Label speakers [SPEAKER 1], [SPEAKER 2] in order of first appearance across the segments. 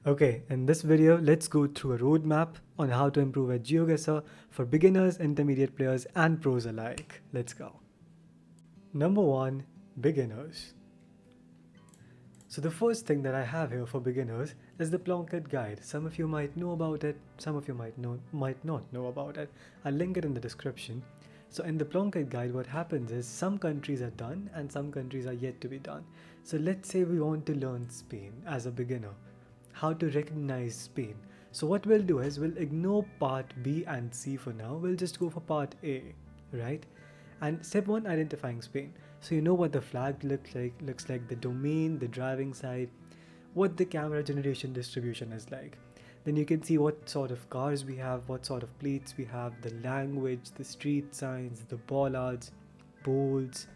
[SPEAKER 1] Okay, in this video, let's go through a roadmap on how to improve at GeoGuessr for beginners, intermediate players, and pros alike. Let's go. Number 1, beginners. So the first thing that I have here for beginners is the Plunkett guide. Some of you might know about it, some of you might not know about it. I'll link it in the description. So in the Plunkett guide, what happens is some countries are done and some countries are yet to be done. So let's say we want to learn Spain as a beginner, how to recognize Spain. So what we'll do is we'll ignore part B and C for now. We'll just go for part A, right? And step 1, identifying Spain. So you know what the flag looks like the domain, the driving side, what the camera generation distribution is like. Then you can see what sort of cars we have, what sort of plates we have, the language, the street signs, the bollards, bolts,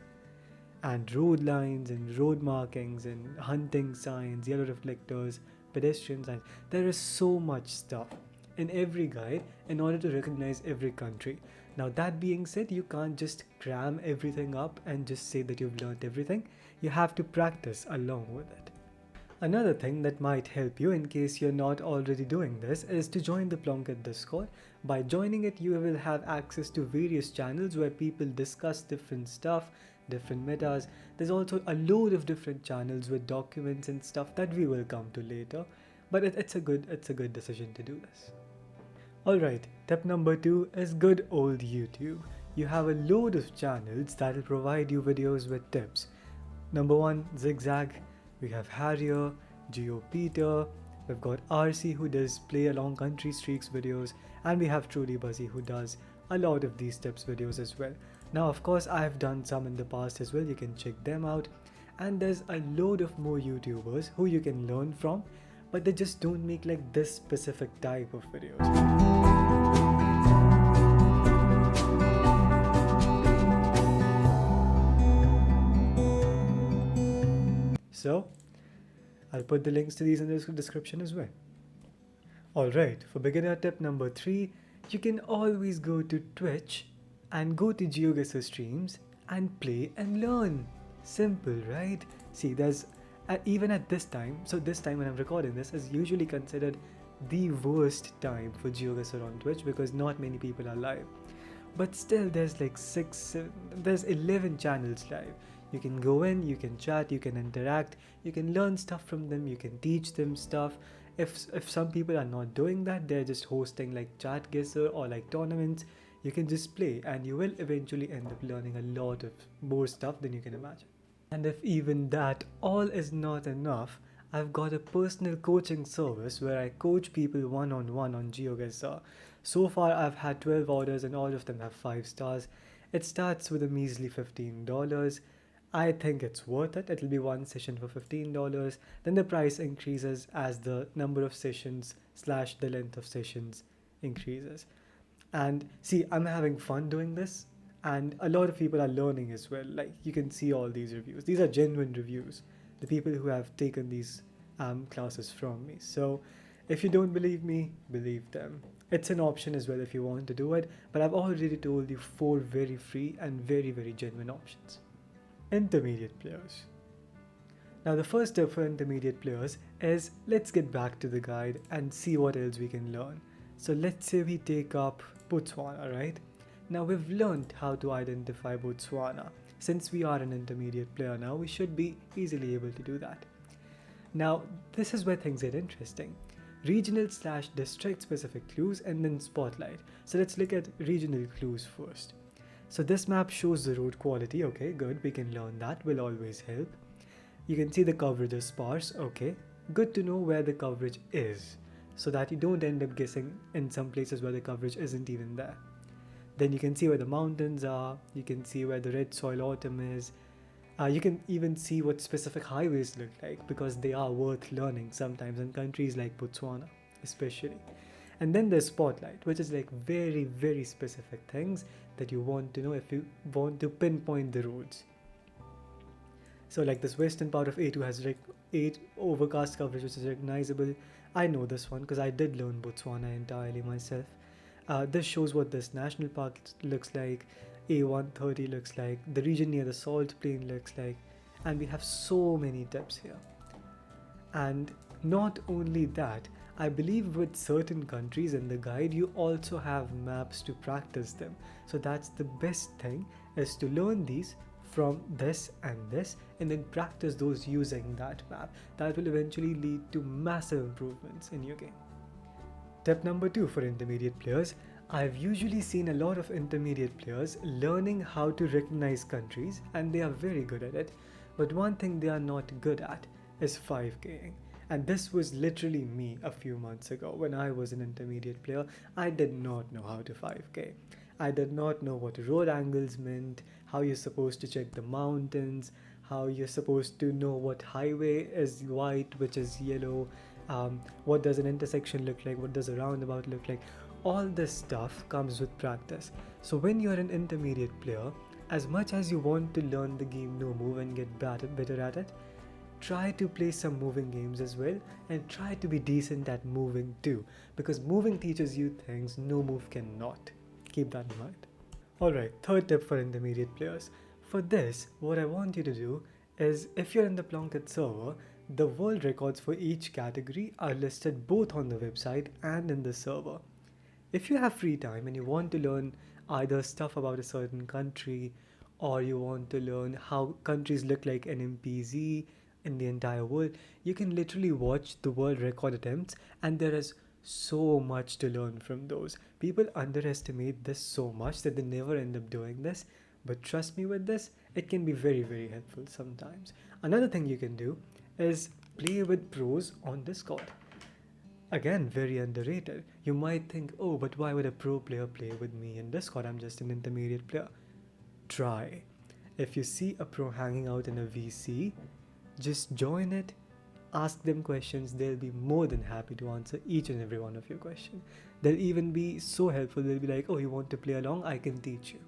[SPEAKER 1] and road lines and road markings and hunting signs, yellow reflectors, pedestrian signs. There is so much stuff in every guide in order to recognize every country. Now that being said, you can't just cram everything up and just say that you've learned everything. You have to practice along with it. Another thing that might help you in case you're not already doing this is to join the Plunkett Discord. By joining it, you will have access to various channels where people discuss different stuff, different metas. There's also a load of different channels with documents and stuff that we will come to later. But it's a good decision to do this. Alright, tip number 2 is good old YouTube. You have a load of channels that will provide you videos with tips. Number 1, Zigzag. We have Harrier, GeoPeter, we've got RC who does play along country streaks videos, and we have Truly Buzzy who does a lot of these tips videos as well. Now of course I have done some in the past as well, you can check them out, and there's a load of more YouTubers who you can learn from, but they just don't make like this specific type of videos. So I'll put the links to these in the description as well. Alright, for beginner tip number 3, you can always go to Twitch and go to GeoGuessr streams and play and learn. Simple, right? See, there's even at this time, so this time when I'm recording this is usually considered the worst time for GeoGuessr on Twitch because not many people are live. But still there's like there's 11 channels live. You can go in, you can chat, you can interact, you can learn stuff from them, you can teach them stuff. If some people are not doing that, they're just hosting like chat guesser or like tournaments, you can just play and you will eventually end up learning a lot of more stuff than you can imagine. And if even that all is not enough, I've got a personal coaching service where I coach people one-on-one on GeoGuessr. So far I've had 12 orders and all of them have 5 stars. It starts with a measly $15. I think it's worth it. It'll be one session for $15. Then the price increases as the number of sessions / the length of sessions increases. And see, I'm having fun doing this and a lot of people are learning as well. Like you can see all these reviews. These are genuine reviews. The people who have taken these classes from me. So if you don't believe me, believe them. It's an option as well if you want to do it, but I've already told you 4 very free and very genuine options. Intermediate players. Now the first tip for intermediate players is let's get back to the guide and see what else we can learn. So let's say we take up Botswana, right? Now we've learned how to identify Botswana. Since we are an intermediate player now, we should be easily able to do that. Now this is where things get interesting. Regional / district specific clues and then spotlight. So let's look at regional clues first. So this map shows the road quality, okay, good, we can learn that, will always help. You can see the coverage is sparse, okay, good to know where the coverage is, so that you don't end up guessing in some places where the coverage isn't even there. Then you can see where the mountains are, you can see where the red soil autumn is, you can even see what specific highways look like because they are worth learning sometimes in countries like Botswana especially. And then there's spotlight, which is like very specific things that you want to know if you want to pinpoint the roads. So like this western part of A2 has like 8 overcast coverage which is recognizable. I know this one because I did learn Botswana entirely myself. This shows what this national park looks like, A130 looks like, the region near the salt plain looks like, and we have so many tips here. And Not only that, I believe with certain countries in the guide you also have maps to practice them. So that's the best thing, is to learn these from this and then practice those using that map. That will eventually lead to massive improvements in your game. Tip number 2 for intermediate players. I've usually seen a lot of intermediate players learning how to recognize countries, and they are very good at it. But one thing they are not good at is 5King. And this was literally me a few months ago when I was an intermediate player. I did not know how to 5K. I did not know what road angles meant, how you're supposed to check the mountains, how you're supposed to know what highway is white, which is yellow, what does an intersection look like, what does a roundabout look like. All this stuff comes with practice. So when you're an intermediate player, as much as you want to learn the game no move and get better at it, try to play some moving games as well, and try to be decent at moving too, because moving teaches you things no move cannot. Keep that in mind. Alright, third tip for intermediate players. For this, what I want you to do is, if you're in the Plunkett server, the world records for each category are listed both on the website and in the server. If you have free time and you want to learn either stuff about a certain country, or you want to learn how countries look like NMPZ in the entire world, you can literally watch the world record attempts, and there is so much to learn from those. People underestimate this so much that they never end up doing this, but trust me, with this, it can be very, very helpful sometimes. Another thing you can do is play with pros on Discord. Again, very underrated. You might think, oh, but why would a pro player play with me in Discord? I'm just an intermediate player. Try. If you see a pro hanging out in a VC, just join it, ask them questions. They'll be more than happy to answer each and every one of your questions. They'll even be so helpful. They'll be like, oh, you want to play along? I can teach you.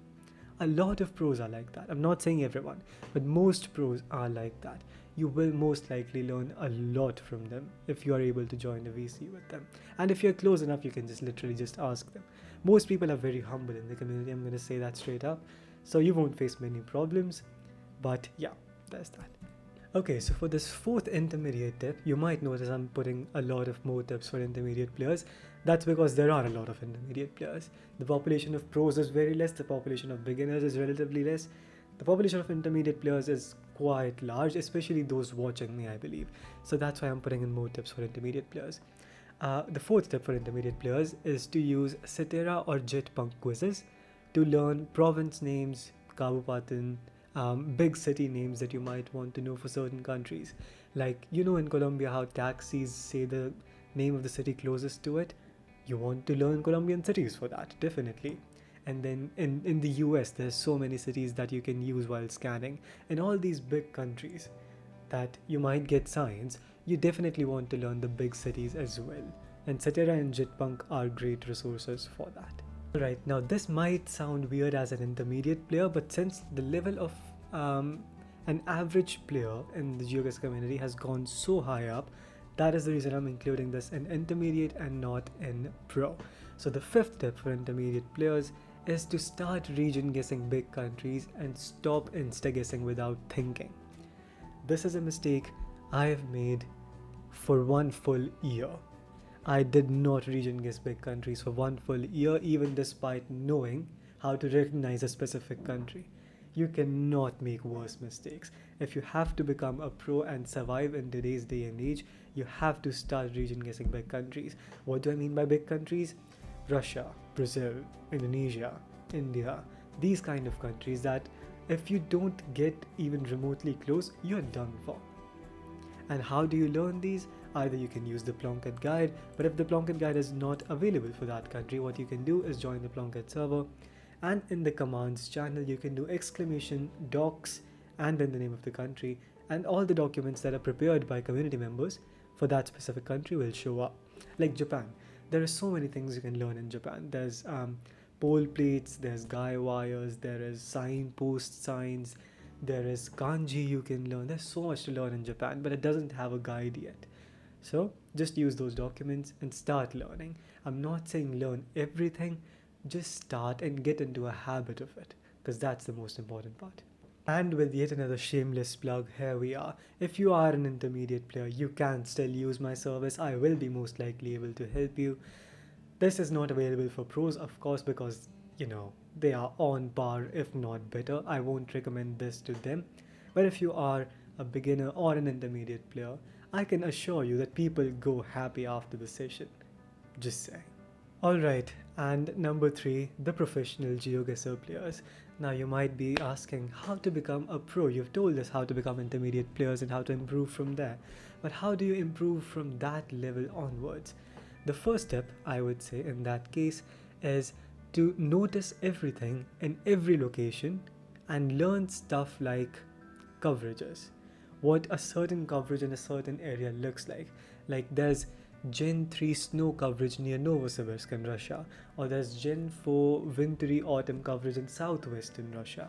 [SPEAKER 1] A lot of pros are like that. I'm not saying everyone, but most pros are like that. You will most likely learn a lot from them if you are able to join a VC with them. And if you're close enough, you can just literally just ask them. Most people are very humble in the community. I'm going to say that straight up. So you won't face many problems. But yeah, there's that. Okay, so for this fourth intermediate tip, you might notice I'm putting a lot of more tips for intermediate players. That's because there are a lot of intermediate players. The population of pros is very less, the population of beginners is relatively less. The population of intermediate players is quite large, especially those watching me, I believe. So that's why I'm putting in more tips for intermediate players. The fourth tip for intermediate players is to use Cetera or Jetpunk quizzes to learn province names, Kabupatan, big city names that you might want to know for certain countries. Like, you know, in Colombia how taxis say the name of the city closest to it? You want to learn Colombian cities for that, definitely. And then in the US, there's so many cities that you can use while scanning. In all these big countries that you might get signs, you definitely want to learn the big cities as well. And Cetera and Jetpunk are great resources for that. Alright, now this might sound weird as an intermediate player, but since the level of an average player in the GeoGuessr community has gone so high up, that is the reason I'm including this in intermediate and not in pro. So the fifth tip for intermediate players is to start region guessing big countries and stop insta guessing without thinking. This is a mistake I have made for one full year. I did not region guess big countries for one full year, even despite knowing how to recognize a specific country. You cannot make worse mistakes. If you have to become a pro and survive in today's day and age, you have to start region guessing big countries. What do I mean by big countries? Russia, Brazil, Indonesia, India, these kind of countries that if you don't get even remotely close, you're done for. And how do you learn these? Either you can use the Plunkett guide, but if the Plunkett guide is not available for that country, what you can do is join the Plunkett server, and in the commands channel you can do !docs and then the name of the country, and all the documents that are prepared by community members for that specific country will show up. Like Japan, there are so many things you can learn in Japan. There's pole plates, there's guy wires, there is signpost signs, there is kanji you can learn. There's so much to learn in Japan, but it doesn't have a guide yet. So just use those documents and start learning. I'm not saying learn everything, just start and get into a habit of it, because that's the most important part. And with yet another shameless plug, here we are. If you are an intermediate player, you can still use my service. I will be most likely able to help you. This is not available for pros, of course, because they are on par, if not better. I won't recommend this to them. But if you are a beginner or an intermediate player, I can assure you that people go happy after the session. Just saying. Alright, and number 3, the professional GeoGuessr players. Now you might be asking how to become a pro. You've told us how to become intermediate players and how to improve from there. But how do you improve from that level onwards? The first step, I would say, in that case is to notice everything in every location and learn stuff like coverages. What a certain coverage in a certain area looks like. Like there's Gen 3 snow coverage near Novosibirsk in Russia, or there's Gen 4 wintry autumn coverage in southwestern Russia.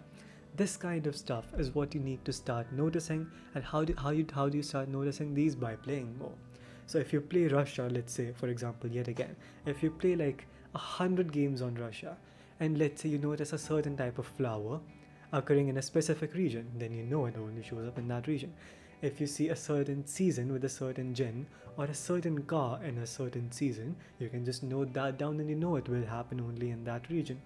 [SPEAKER 1] This kind of stuff is what you need to start noticing. And how do you start noticing these? By playing more. So if you play Russia, let's say, for example, yet again, if you play like 100 games on Russia, and let's say you notice a certain type of flower occurring in a specific region, then you know it only shows up in that region. If you see a certain season with a certain gen or a certain car in a certain season, you can just note that down and you know it will happen only in that region.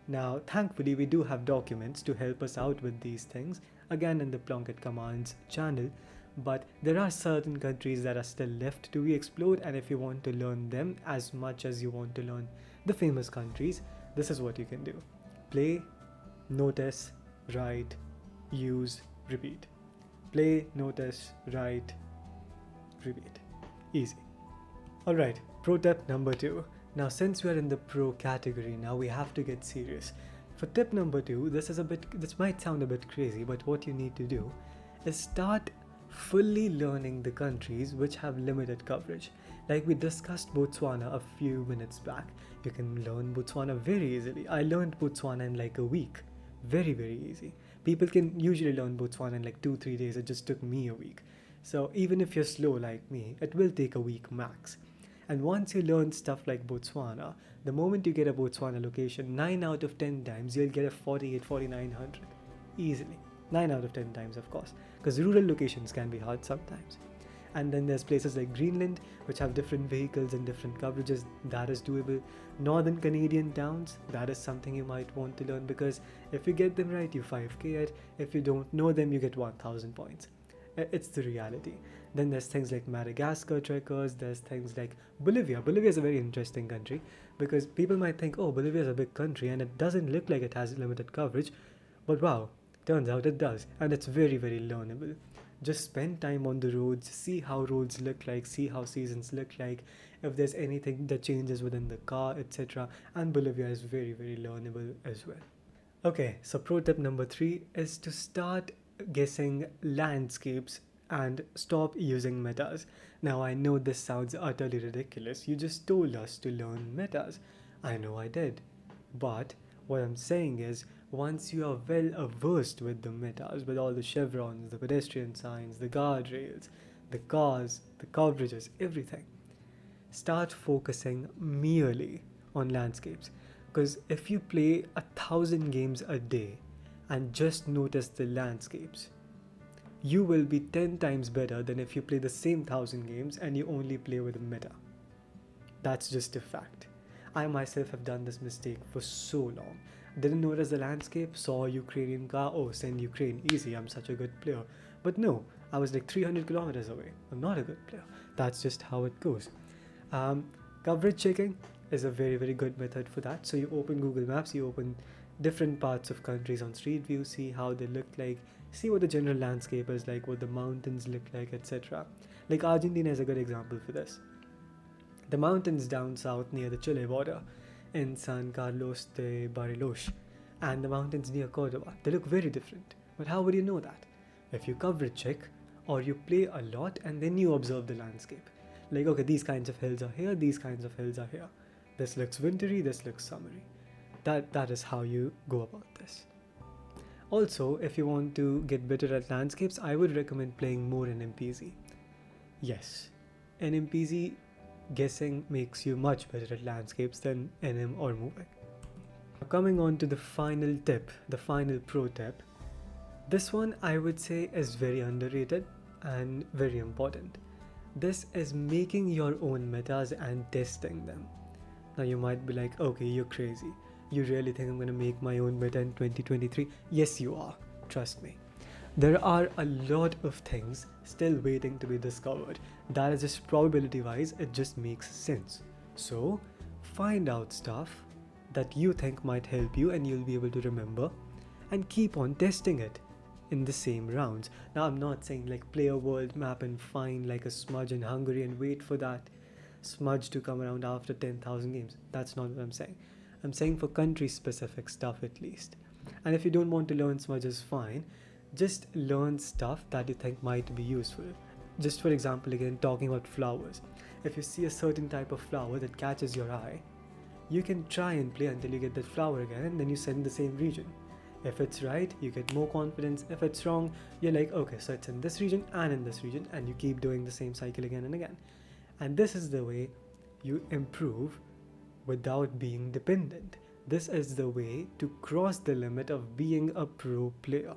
[SPEAKER 1] Now, thankfully, we do have documents to help us out with these things, again in the Plunkett Commands channel, but there are certain countries that are still left to be explored, and if you want to learn them as much as you want to learn the famous countries, this is what you can do. Play, notice, write, use, repeat. Play, notice, write, repeat. Easy. Alright, pro tip number 2. Now since we are in the pro category now, we have to get serious. For tip number 2, this might sound a bit crazy, but what you need to do is start fully learning the countries which have limited coverage. Like we discussed Botswana a few minutes back. You can learn Botswana very easily. I learned Botswana in like a week. Very, very easy. People can usually learn Botswana in like 2-3 days. It just took me a week. So even if you're slow like me, it will take a week max. And once you learn stuff like Botswana, the moment you get a Botswana location, 9 out of 10 times you'll get a 48, 4900. Easily. 9 out of 10 times, of course. Because rural locations can be hard sometimes. And then there's places like Greenland, which have different vehicles and different coverages. That is doable. Northern Canadian towns, that is something you might want to learn, because if you get them right, you 5k it. If you don't know them, you get 1000 points. It's the reality. Then there's things like Madagascar trekkers. There's things like Bolivia. Bolivia is a very interesting country, because people might think, oh, Bolivia is a big country and it doesn't look like it has limited coverage. But wow, turns out it does. And it's very, very learnable. Just spend time on the roads, see how roads look like, see how seasons look like, if there's anything that changes within the car, etc. And Bolivia is very, very learnable as well. Okay, so pro tip number 3 is to start guessing landscapes and stop using metas. Now I know this sounds utterly ridiculous. You just told us to learn metas. I know I did. But what I'm saying is, once you are well versed with the metas, with all the chevrons, the pedestrian signs, the guardrails, the cars, the coverages, everything, start focusing merely on landscapes. Because if you play 1,000 games a day and just notice the landscapes, you will be 10 times better than if you play the same 1,000 games and you only play with a meta. That's just a fact. I myself have done this mistake for so long. Didn't notice the landscape, saw a Ukrainian car, oh, send Ukraine, easy, I'm such a good player. But no, I was like 300 kilometers away. I'm not a good player. That's just how it goes. Coverage checking is a very, very good method for that. So you open Google Maps, you open different parts of countries on Street View, see how they look like, see what the general landscape is like, what the mountains look like, etc. Like Argentina is a good example for this. The mountains down south near the Chile border in San Carlos de Bariloche and the mountains near Cordoba, they look very different. But how would you know that? If you coverage check or you play a lot and then you observe the landscape. Like, okay, these kinds of hills are here, these kinds of hills are here. This looks wintry, this looks summery. That is how you go about this. Also, if you want to get better at landscapes, I would recommend playing more in MPZ. Yes, in MPZ, guessing makes you much better at landscapes than NM or moving. Now, coming on to the final tip, the final pro tip, This one I would say is very underrated and very important. This is making your own metas and testing them. Now you might be like, okay, you're crazy. You really think I'm gonna make my own meta in 2023? Yes, you are. Trust me. There are a lot of things still waiting to be discovered. That is just probability wise, it just makes sense. So find out stuff that you think might help you and you'll be able to remember, and keep on testing it in the same rounds. Now I'm not saying like play a world map and find like a smudge in Hungary and wait for that smudge to come around after 10,000 games. That's not what I'm saying. I'm saying for country specific stuff at least. And if you don't want to learn smudges, fine. Just learn stuff that you think might be useful. Just for example, again, talking about flowers. If you see a certain type of flower that catches your eye, you can try and play until you get that flower again, and then you send the same region. If it's right, you get more confidence. If it's wrong, you're like, okay, so it's in this region and in this region, and you keep doing the same cycle again and again. And this is the way you improve without being dependent. This is the way to cross the limit of being a pro player.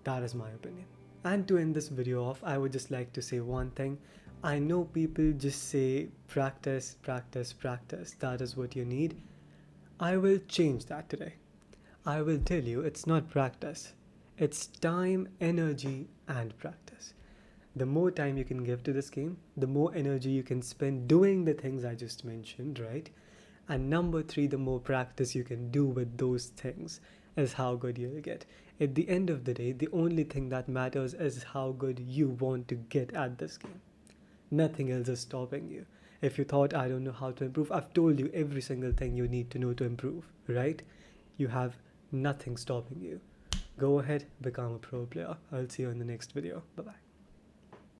[SPEAKER 1] That is my opinion. And to end this video off, I would just like to say one thing. I know people just say practice, practice, practice. That is what you need. I will change that today. I will tell you it's not practice. It's time, energy, and practice. The more time you can give to this game, the more energy you can spend doing the things I just mentioned, right? And number 3, the more practice you can do with those things is how good you'll get. At the end of the day, the only thing that matters is how good you want to get at this game. Nothing else is stopping you. If you thought I don't know how to improve, I've told you every single thing you need to know to improve, right? You have nothing stopping you. Go ahead, become a pro player. I'll see you in the next video. Bye-bye.